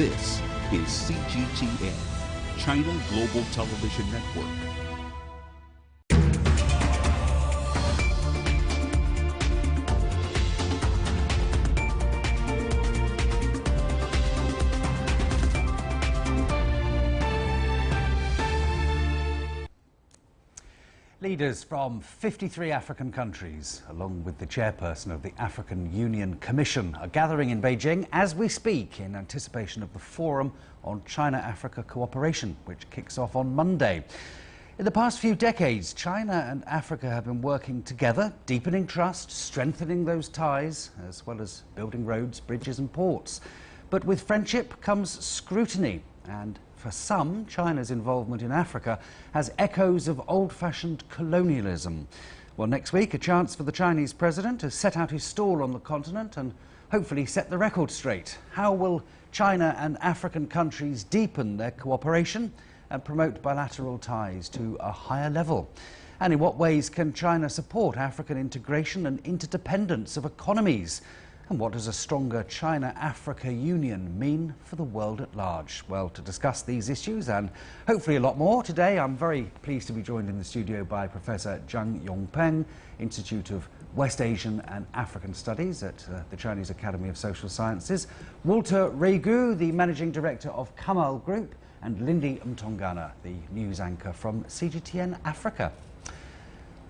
This is CGTN, China Global Television Network. Leaders from 53 African countries, along with the chairperson of the African Union Commission, are gathering in Beijing as we speak in anticipation of the Forum on China-Africa Cooperation, which kicks off on Monday. In the past few decades, China and Africa have been working together, deepening trust, strengthening those ties, as well as building roads, bridges and ports. But with friendship comes scrutiny, and for some, China's involvement in Africa has echoes of old-fashioned colonialism. Well, next week, a chance for the Chinese president to set out his stall on the continent and hopefully set the record straight. How will China and African countries deepen their cooperation and promote bilateral ties to a higher level? And in what ways can China support African integration and interdependence of economies? And what does a stronger China-Africa Union mean for the world at large? Well, to discuss these issues and hopefully a lot more, today I'm very pleased to be joined in the studio by Professor Zhang Yongpeng, Institute of West Asian and African Studies at the Chinese Academy of Social Sciences, Walter Regu, the Managing Director of Kamal Group, and Lindy Mtongana, the news anchor from CGTN Africa.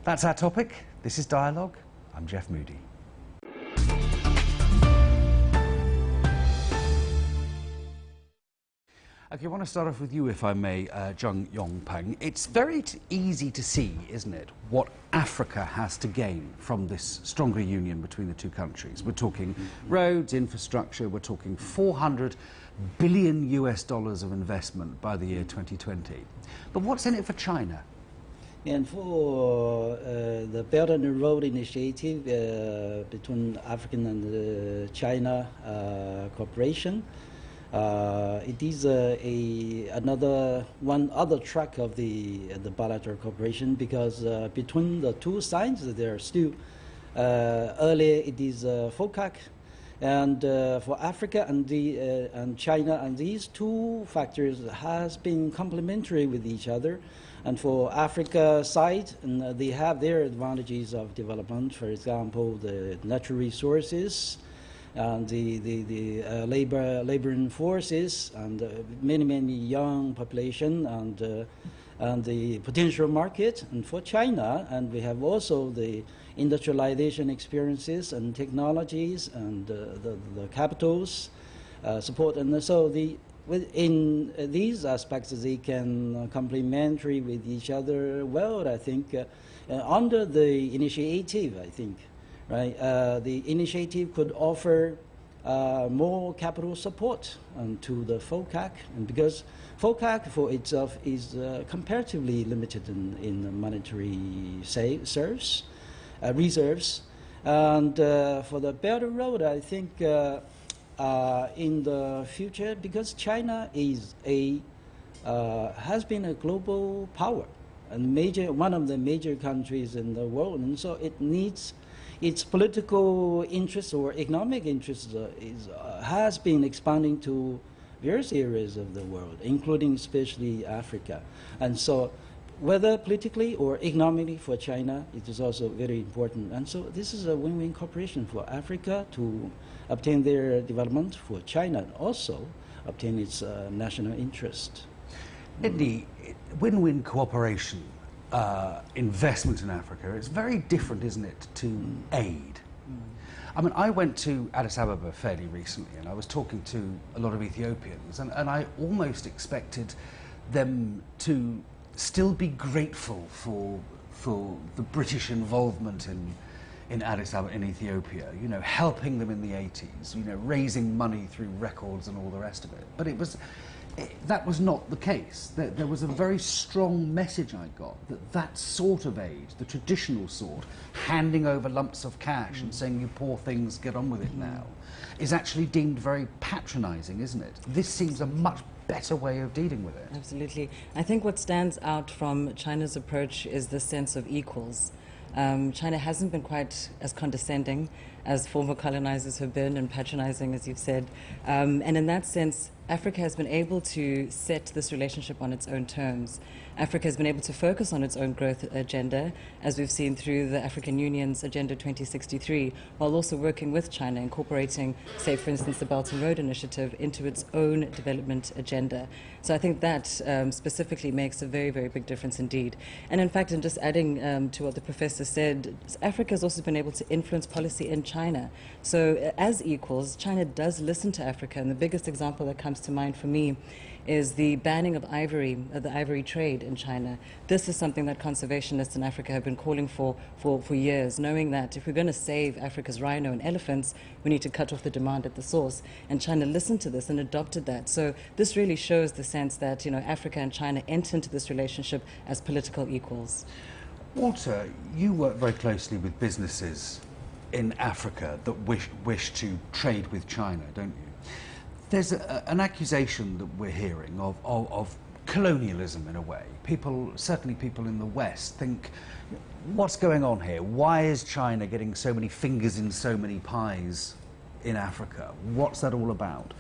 That's our topic. This is Dialogue. I'm Jeff Moody. Okay, I want to start off with you, if I may, Zhang Yongpeng. It's very easy to see, isn't it, what Africa has to gain from this stronger union between the two countries. We're talking roads, infrastructure, we're talking $400 billion of investment by the year 2020. But what's in it for China? And for the Belt and Road Initiative between African and China cooperation, it is one other track of the bilateral cooperation, because between the two sides there are still earlier it is FOCAC, and for Africa and China, and these two factors has been complementary with each other. And for Africa side, and they have their advantages of development, for example, the natural resources, and the laboring forces, and many young population, and the potential market. And for China, and we have also the industrialization experiences and technologies, and the capitals support. And so within these aspects, they can complementary with each other well, I think, under the initiative, I think. Right, the initiative could offer more capital support to the FOCAC, and because FOCAC for itself is comparatively limited in monetary reserves, and for the Belt and Road, I think in the future, because China is has been a global power and one of the major countries in the world, and so it needs its political interest or economic interest has been expanding to various areas of the world, including especially Africa. And so whether politically or economically for China, it is also very important. And so this is a win-win cooperation for Africa to obtain their development, for China also obtain its national interest. The win-win cooperation, investment in Africa, it's very different, isn't it, to aid? I mean, I went to Addis Ababa fairly recently, and I was talking to a lot of Ethiopians, and I almost expected them to still be grateful for the British involvement in Addis Ababa, in Ethiopia, you know, helping them in the 80s, you know, raising money through records and all the rest of it. But that was not the case. There was a very strong message I got that sort of aid, the traditional sort, handing over lumps of cash and saying, you poor things, get on with it now, is actually deemed very patronizing, isn't it? This seems a much better way of dealing with it. Absolutely. I think what stands out from China's approach is the sense of equals. China hasn't been quite as condescending as former colonizers have been, and patronizing, as you've said. And in that sense, Africa has been able to set this relationship on its own terms. Africa has been able to focus on its own growth agenda, as we've seen through the African Union's Agenda 2063, while also working with China, incorporating, say, for instance, the Belt and Road Initiative into its own development agenda. So I think that specifically makes a very, very big difference indeed. And in fact, in just adding to what the professor said, Africa has also been able to influence policy in China. So as equals, China does listen to Africa, and the biggest example that comes to mind for me is the banning of ivory, the ivory trade in China. This is something that conservationists in Africa have been calling for years, knowing that if we're going to save Africa's rhino and elephants, we need to cut off the demand at the source. And China listened to this and adopted that. So this really shows the sense that, you know, Africa and China enter into this relationship as political equals. Walter, you work very closely with businesses in Africa that wish to trade with China, don't you? There's an accusation that we're hearing of colonialism in a way. Certainly people in the West think, what's going on here? Why is China getting so many fingers in so many pies in Africa? What's that all about?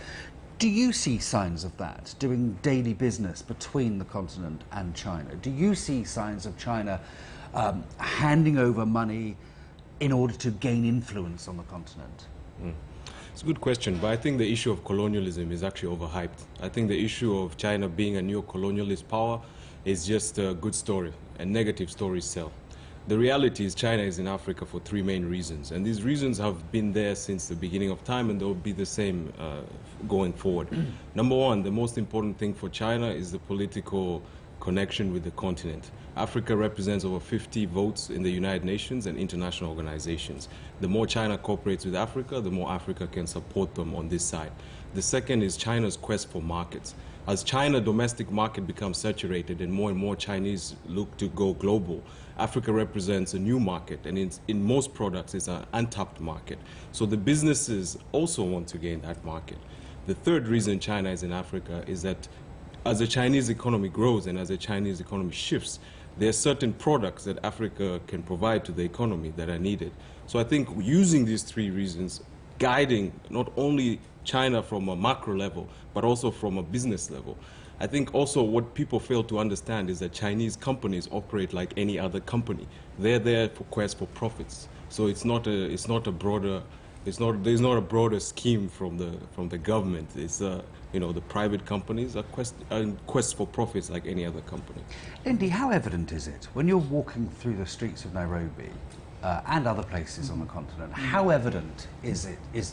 Do you see signs of that, doing daily business between the continent and China? Do you see signs of China handing over money in order to gain influence on the continent? It's a good question, but I think the issue of colonialism is actually overhyped. I think the issue of China being a neo-colonialist power is just a good story, and negative stories sell. The reality is China is in Africa for three main reasons, and these reasons have been there since the beginning of time, and they'll be the same going forward. Number one, the most important thing for China is the political connection with the continent. Africa represents over 50 votes in the United Nations and international organizations. The more China cooperates with Africa, the more Africa can support them on this side. The second is China's quest for markets. As China's domestic market becomes saturated and more Chinese look to go global, Africa represents a new market, and in most products it's an untapped market. So the businesses also want to gain that market. The third reason China is in Africa is that as the Chinese economy grows and as the Chinese economy shifts, there are certain products that Africa can provide to the economy that are needed. So I think using these three reasons, guiding not only China from a macro level, but also from a business level. I think also what people fail to understand is that Chinese companies operate like any other company. They're there for quest for profits. So there's not a broader scheme from the government. It's the private companies are in quest for profits like any other company. Lindy, how evident is it when you're walking through the streets of Nairobi and other places on the continent? How evident is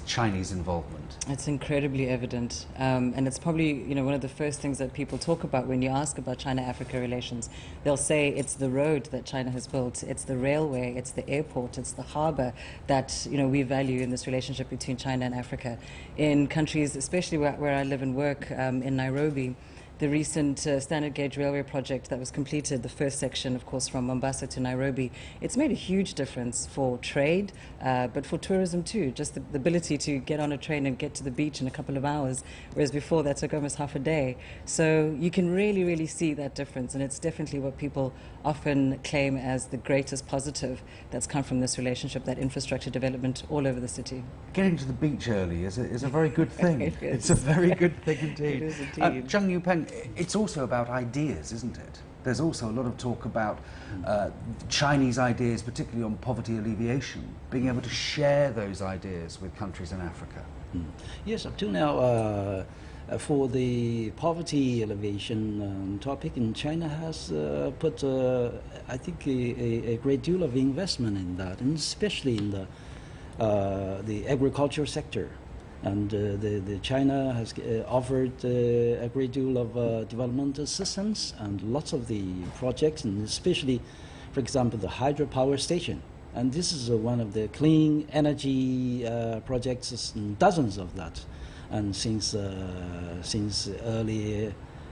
Chinese involvement? It's incredibly evident, and it's probably one of the first things that people talk about when you ask about China-Africa relations. They'll say it's the road that China has built, it's the railway, it's the airport, it's the harbour that we value in this relationship between China and Africa. In countries, especially where I live and work, in Nairobi, the recent standard gauge railway project that was completed, the first section, of course, from Mombasa to Nairobi, it's made a huge difference for trade, but for tourism too. Just the ability to get on a train and get to the beach in a couple of hours, whereas before that took almost half a day. So you can really, really see that difference, and it's definitely what people often claim as the greatest positive that's come from this relationship, that infrastructure development all over the city. Getting to the beach early is a very good thing. It's a very good thing indeed. It is indeed. Zhang Yupeng, it's also about ideas, isn't it? There's also a lot of talk about Chinese ideas, particularly on poverty alleviation, being able to share those ideas with countries in Africa. Yes, up to now, for the poverty alleviation topic, in China has put, I think, a great deal of investment in that, and especially in the agriculture sector. And the China has offered a great deal of development assistance, and lots of the projects, and especially, for example, the hydropower station. And this is one of the clean energy projects, dozens of that, and since early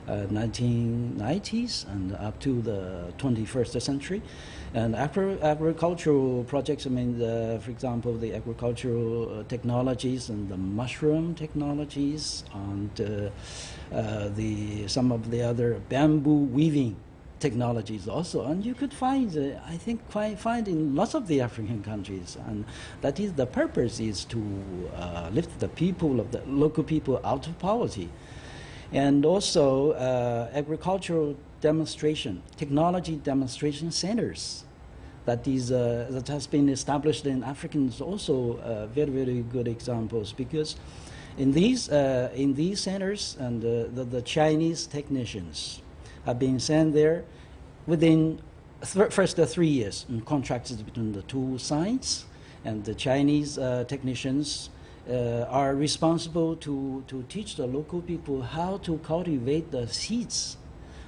1990s and up to the 21st century. And agricultural projects, I mean, for example, the agricultural technologies and the mushroom technologies, and some of the other bamboo weaving technologies also, and you could find, I think, find in lots of the African countries, and that is the purpose is to lift the people of the local people out of poverty, and also agricultural demonstration, technology demonstration centers. That is that has been established in Africans also very good examples, because in these centers and the Chinese technicians have been sent there within first 3 years, and contracts between the two sides, and the Chinese technicians are responsible to teach the local people how to cultivate the seeds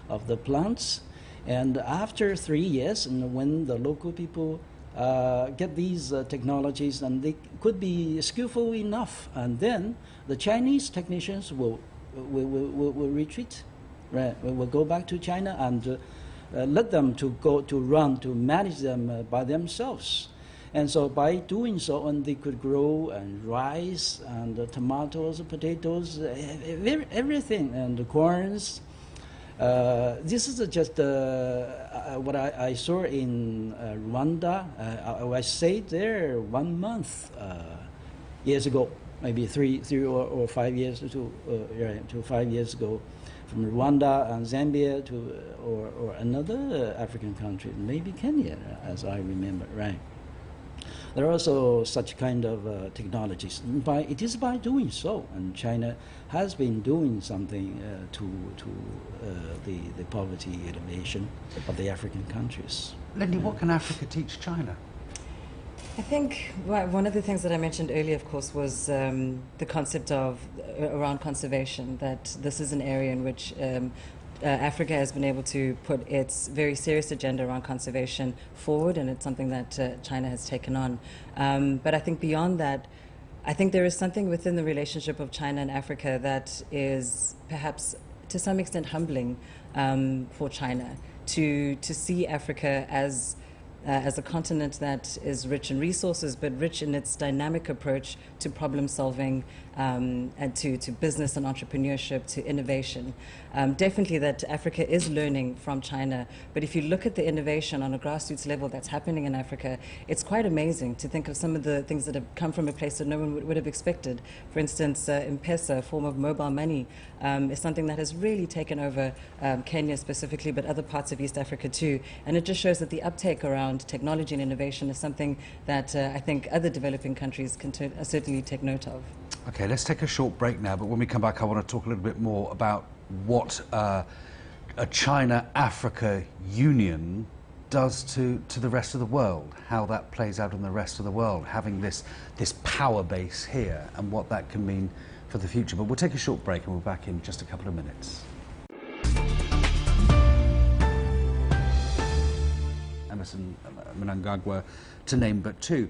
of the plants. And after 3 years, and when the local people get these technologies and they could be skillful enough, and then the Chinese technicians will retreat. Right, we'll go back to China and let them to manage them by themselves. And so by doing so, and they could grow and rice and tomatoes, potatoes, everything, and the corns. This is just what I saw in Rwanda. I stayed there 1 month years ago, maybe three or 5 years to 5 years ago. From Rwanda and Zambia to or another African country, maybe Kenya, as I remember, right? There are also such kind of technologies. It is by doing so, and China has been doing something to the poverty elevation of the African countries. Lindy, what can Africa teach China? I think one of the things that I mentioned earlier, of course, was the concept of around conservation, that this is an area in which Africa has been able to put its very serious agenda around conservation forward, and it's something that China has taken on. But I think beyond that, I think there is something within the relationship of China and Africa that is perhaps to some extent humbling for China, to see Africa as a continent that is rich in resources, but rich in its dynamic approach to problem solving and to business and entrepreneurship, to innovation. Definitely that Africa is learning from China, but if you look at the innovation on a grassroots level that's happening in Africa, it's quite amazing to think of some of the things that have come from a place that no one would have expected. For instance, M-Pesa, a form of mobile money, is something that has really taken over Kenya specifically, but other parts of East Africa too. And it just shows that the uptake around technology and innovation is something that I think other developing countries can certainly take note of. Okay, let's take a short break now, but when we come back I want to talk a little bit more about what a China-Africa union does to the rest of the world, how that plays out in the rest of the world, having this power base here and what that can mean for the future. But we'll take a short break and we're back in just a couple of minutes. Emmerson Mnangagwa, to name but two.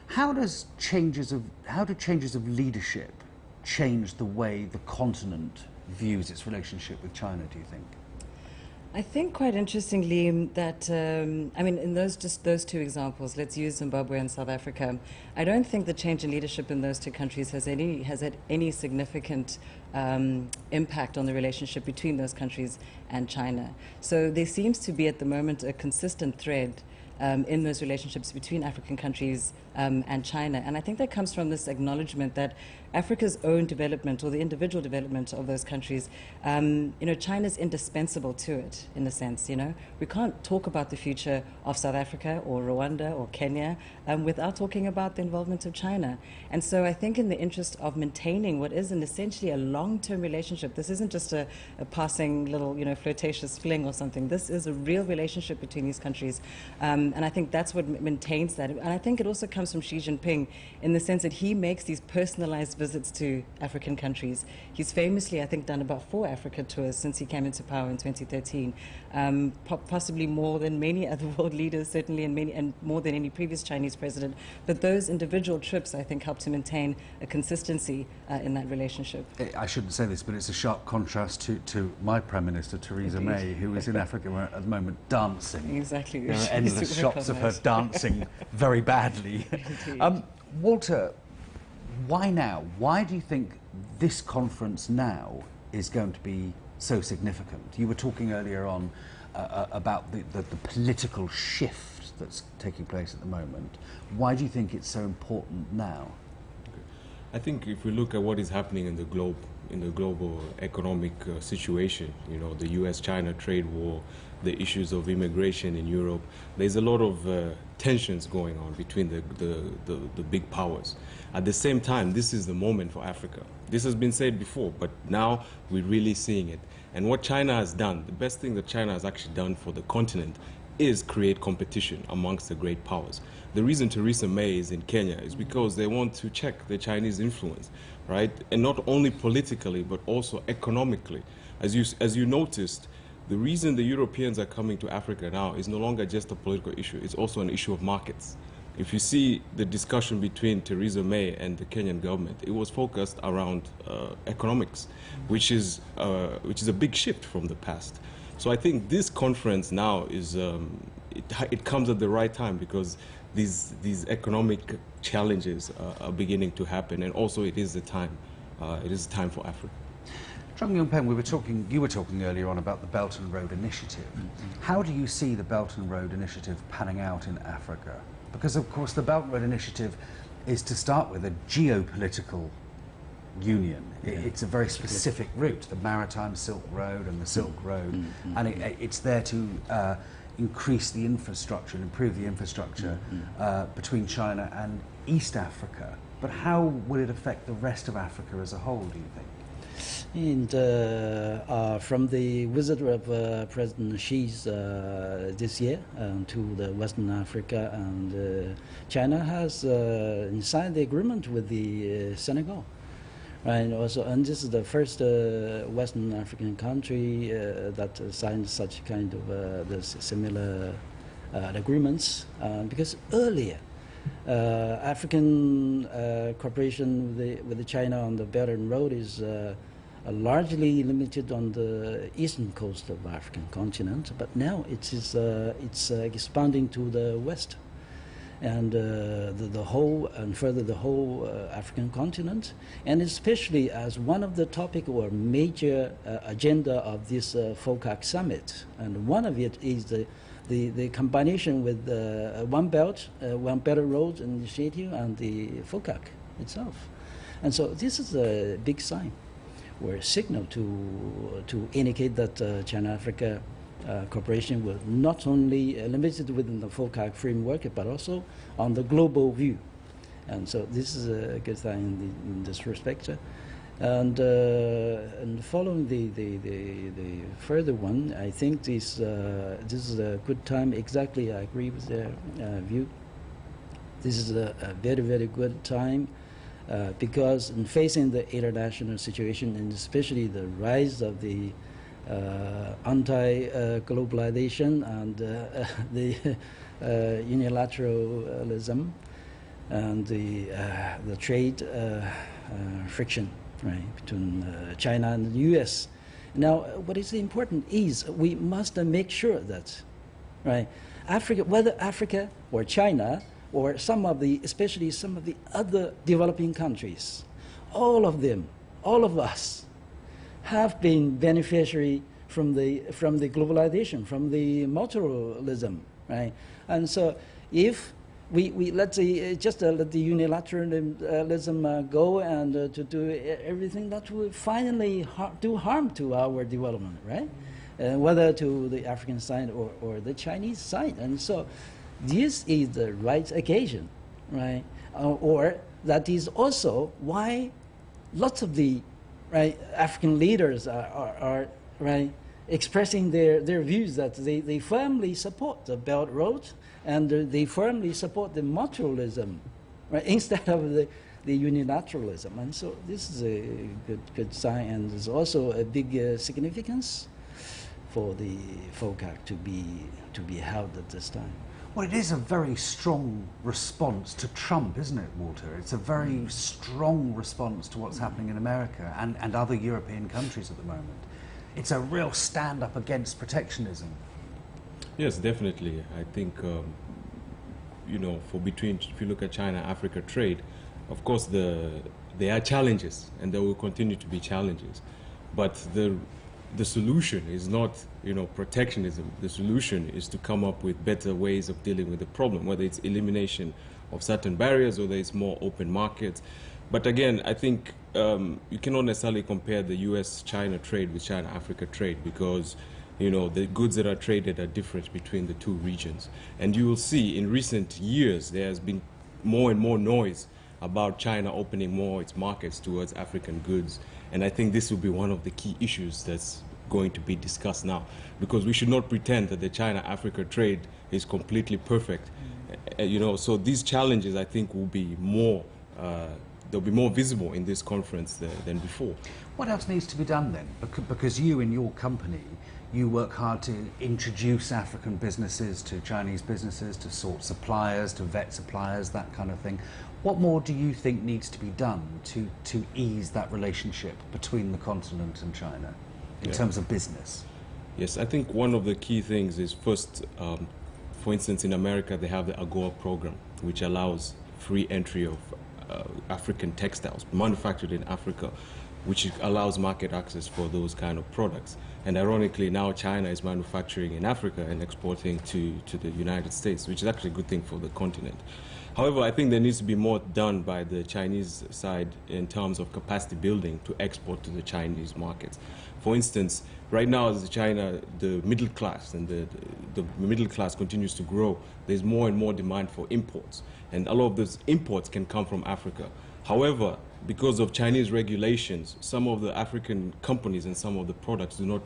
How do changes of leadership change the way the continent views its relationship with China, do you think? I think quite interestingly that, I mean, in those two examples, let's use Zimbabwe and South Africa, I don't think the change in leadership in those two countries has had any significant impact on the relationship between those countries and China. So there seems to be at the moment a consistent thread in those relationships between African countries and China. And I think that comes from this acknowledgement that Africa's own development, or the individual development of those countries, China's indispensable to it, in a sense. We can't talk about the future of South Africa or Rwanda or Kenya without talking about the involvement of China. And so I think in the interest of maintaining what is essentially a long-term relationship, this isn't just a passing little, flirtatious fling or something. This is a real relationship between these countries. And I think that's what maintains that. And I think it also comes from Xi Jinping in the sense that he makes these personalized visits to African countries. He's famously, I think, done about 4 Africa tours since he came into power in 2013, possibly more than many other world leaders, certainly, and more than any previous Chinese president. But those individual trips, I think, help to maintain a consistency in that relationship. I shouldn't say this, but it's a sharp contrast to my Prime Minister, Theresa May, who is in Africa at the moment dancing. Exactly. There are endless shots of her dancing very badly. Walter, why now? Why do you think this conference now is going to be so significant? You were talking earlier on about the political shift that's taking place at the moment. Why do you think it's so important now? I think if we look at what is happening in the globe, in the global economic situation, you know, the US-China trade war, the issues of immigration in Europe, there's a lot of tensions going on between the big powers. At the same time, this is the moment for Africa. This has been said before, but now we're really seeing it. And what China has done, the best thing that China has actually done for the continent is create competition amongst the great powers. The reason Theresa May is in Kenya is because they want to check the Chinese influence, right? And not only politically, but also economically. As you noticed, the reason the Europeans are coming to Africa now is no longer just a political issue, it's also an issue of markets. If you see the discussion between Theresa May and the Kenyan government, it was focused around economics, which is a big shift from the past. So I think this conference now is, it comes at the right time because these economic challenges are beginning to happen, and also it is the time for Africa. Trung Yung Peng, you were talking earlier on about the Belt and Road Initiative. How do you see the Belt and Road Initiative panning out in Africa? Because of course the Belt and Road Initiative is to start with a geopolitical union. It's a very specific route, the Maritime Silk Road and the Silk Road, and it's there to increase the infrastructure and improve the infrastructure between China and East Africa. But how will it affect the rest of Africa as a whole, do you think? And from the visit of President Xi's this year to the Western Africa, and China has signed the agreement with the Senegal. Right, also, and this is the first Western African country that signed such kind of similar agreements, because earlier African cooperation with China on the Belt and Road is largely limited on the eastern coast of the African continent, but now it's expanding to the west, and the whole, and further the whole African continent, and especially as one of the topic or major agenda of this FOCAC summit, and one of it is the combination with One Belt, One Better Road initiative and the FOCAC itself. And so this is a big sign or a signal to indicate that China-Africa cooperation will not only limited within the FOCAC framework, but also on the global view. And so this is a good sign in this respect. And following the further one, I think this is a good time. Exactly, I agree with their view. This is a very, very good time because in facing the international situation, and especially the rise of the anti-globalization and the unilateralism and the trade friction, right, between China and the U.S. Now, what is important is we must make sure that, right, Africa, whether Africa or China or especially some of the other developing countries, all of them, all of us, have been beneficiary from the globalization, from the multilateralism, right? And so, if we let's say just let the unilateralism go and to do everything that will finally do harm to our development, right? Whether to the African side or the Chinese side, and so this is the right occasion, right? Or that is also why lots of the African leaders are right expressing their views that they firmly support the Belt Road and they firmly support the multilateralism, right, instead of the unilateralism. And so this is a good sign, and there's also a big significance for the FOCAC to be held at this time. Well, it is a very strong response to Trump, isn't it, Walter? It's a very strong response to what's happening in America and other European countries at the moment. It's a real stand-up against protectionism. Yes, definitely. I think, you know, if you look at China-Africa trade, of course there are challenges, and there will continue to be challenges. But the the solution is not, protectionism. The solution is to come up with better ways of dealing with the problem, whether it's elimination of certain barriers or whether it's more open markets. But again, I think you cannot necessarily compare the US-China trade with China-Africa trade because, the goods that are traded are different between the two regions. And you will see in recent years there has been more and more noise about China opening more its markets towards African goods. And I think this will be one of the key issues that's going to be discussed now, because we should not pretend that the China-Africa trade is completely perfect. So these challenges, I think, will be more, they'll be more visible in this conference than before. What else needs to be done then? Because you, in your company, you work hard to introduce African businesses to Chinese businesses, to sort suppliers, to vet suppliers, that kind of thing. What more do you think needs to be done to ease that relationship between the continent and China in terms of business? Yes, I think one of the key things is first, for instance, in America, they have the AGOA program, which allows free entry of African textiles manufactured in Africa, which allows market access for those kind of products. And ironically, now China is manufacturing in Africa and exporting to the United States, which is actually a good thing for the continent. However, I think there needs to be more done by the Chinese side in terms of capacity building to export to the Chinese markets. For instance, right now as China, the middle class and the middle class continues to grow, there's more and more demand for imports. And a lot of those imports can come from Africa. However, because of Chinese regulations, some of the African companies and some of the products do not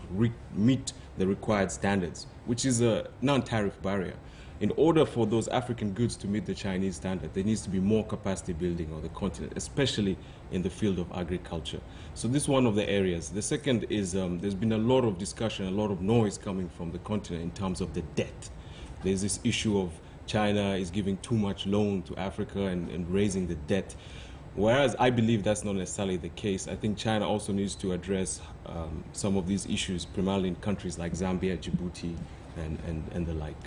meet the required standards, which is a non-tariff barrier. In order for those African goods to meet the Chinese standard, there needs to be more capacity building on the continent, especially in the field of agriculture. So this is one of the areas. The second is there's been a lot of discussion, a lot of noise coming from the continent in terms of the debt. There's this issue of China is giving too much loan to Africa and raising the debt. Whereas I believe that's not necessarily the case. I think China also needs to address some of these issues, primarily in countries like Zambia, Djibouti, and the like.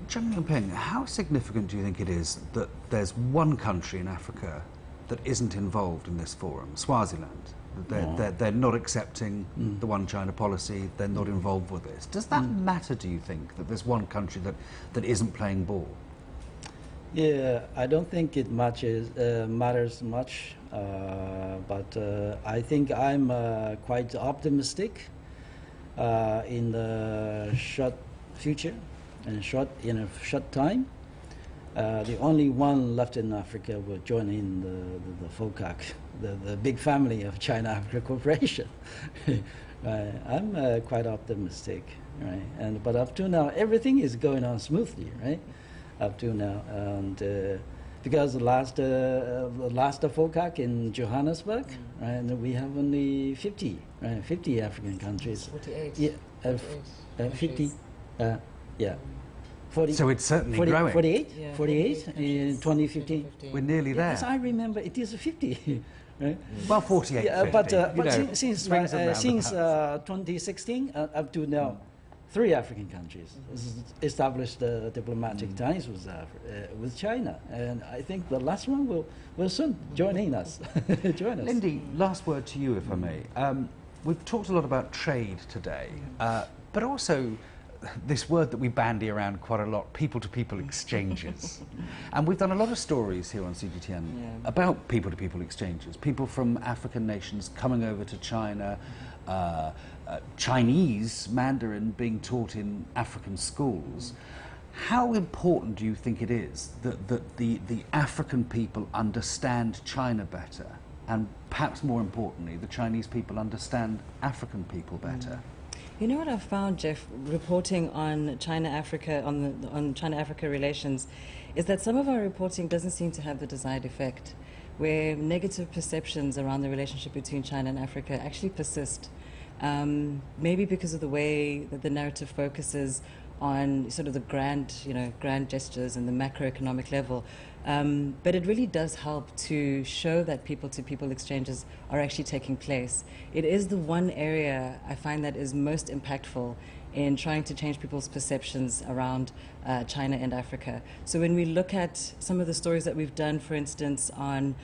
Zheng Liangping, how significant do you think it is that there's one country in Africa that isn't involved in this forum, Swaziland? They're not accepting the one China policy, they're not involved with this. Does that matter, do you think, that there's one country that isn't playing ball? Yeah, I don't think it matters much, but I think I'm quite optimistic in the short future and in a short time. The only one left in Africa will join in the FOCAC, the big family of China-Africa Cooperation. I'm quite optimistic, right? But up to now, everything is going on smoothly, right? Up to now, and because the last FOCAC in Johannesburg, right, we have only 50, right, 50 African countries. 48. Yeah, 50. Yeah. 40, So it's certainly 40, growing. 48, Yeah, 48 48 in 2015. We're nearly there. Yes, I remember it is 50. Right? Well, 48, Yeah, 50, but you know, since swings and 2016 up to now, 3 African countries established diplomatic ties with China, and I think the last one will soon join us. Lindy, last word to you, if I may. We've talked a lot about trade today, but also this word that we bandy around quite a lot, people-to-people exchanges. And we've done a lot of stories here on CGTN about people-to-people exchanges, people from African nations coming over to China, Chinese Mandarin being taught in African schools. How important do you think it is that the African people understand China better, and perhaps more importantly, the Chinese people understand African people better? You know what I've found, Jeff, reporting on China-Africa, on China-Africa relations, is that some of our reporting doesn't seem to have the desired effect, where negative perceptions around the relationship between China and Africa actually persist. Maybe because of the way that the narrative focuses on sort of the grand gestures and the macroeconomic level, But it really does help to show that people-to-people exchanges are actually taking place. It is the one area I find that is most impactful in trying to change people's perceptions around China and Africa. So when we look at some of the stories that we've done, for instance, on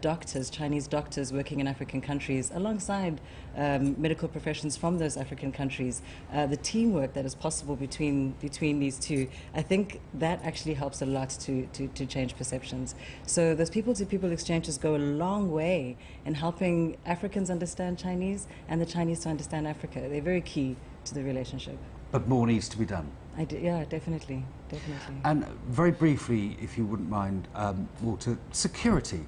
doctors, Chinese doctors working in African countries, alongside medical professions from those African countries, the teamwork that is possible between these two, I think that actually helps a lot to change perceptions. So those people-to-people exchanges go a long way in helping Africans understand Chinese and the Chinese to understand Africa. They're very key to the relationship. But more needs to be done. Yeah, definitely. And very briefly, if you wouldn't mind, Walter, security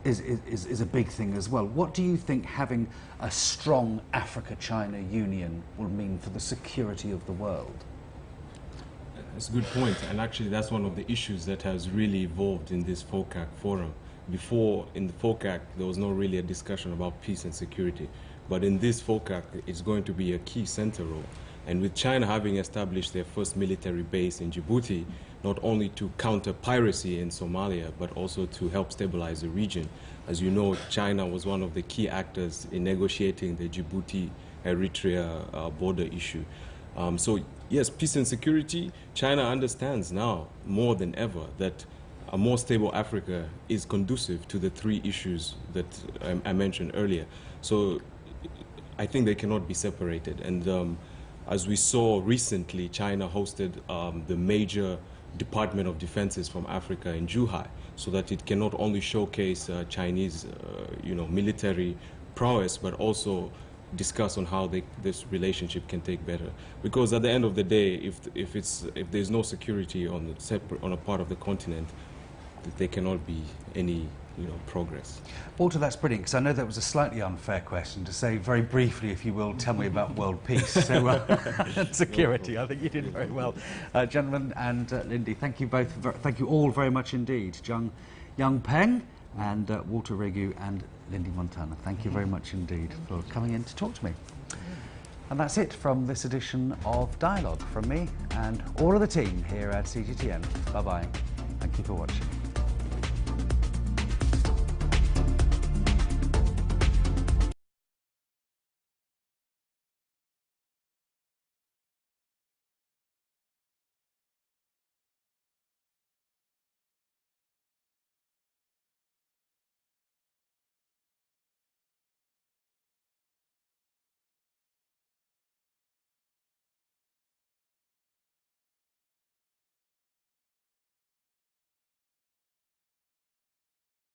is a big thing as well. What do you think having a strong Africa-China union will mean for the security of the world? That's a good point, and actually that's one of the issues that has really evolved in this FOCAC forum. Before, in the FOCAC, there was not really a discussion about peace and security. But in this FOCAC, it's going to be a key center role. And with China having established their first military base in Djibouti, not only to counter piracy in Somalia, but also to help stabilize the region. As you know, China was one of the key actors in negotiating the Djibouti-Eritrea border issue. So yes, peace and security, China understands now more than ever that a more stable Africa is conducive to the three issues that I mentioned earlier. So I think they cannot be separated. And as we saw recently, China hosted the major Department of Defenses from Africa in Zhuhai, so that it can not only showcase Chinese military prowess, but also discuss on how this relationship can take better. Because at the end of the day, if there's no security on a part of the continent, there cannot be any progress. Walter, that's brilliant, because I know that was a slightly unfair question to say very briefly, if you will, tell me about world peace. So security, I think you did very well. Gentlemen and Lindy, thank you all very much indeed. Young Peng and Walter Regu and Lindy Montana, thank you very much indeed for coming in to talk to me. And that's it from this edition of Dialogue from me and all of the team here at CGTN. Bye-bye. Thank you for watching.